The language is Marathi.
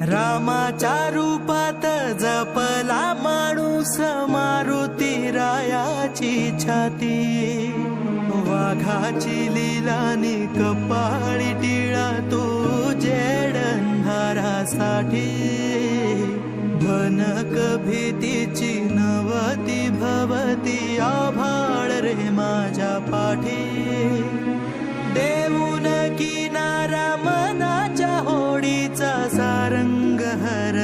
रामाच्या रूपात जपला माणूस मारुती रायाची छाती, वाघाची लीलानी कपाळी टिळा तू जेडंधारासाठी, भनक भीतीची नवती भवती आभाळ रे माझ्या पाठी, देऊन किनारा मनाच्या होडीचा सारंग हर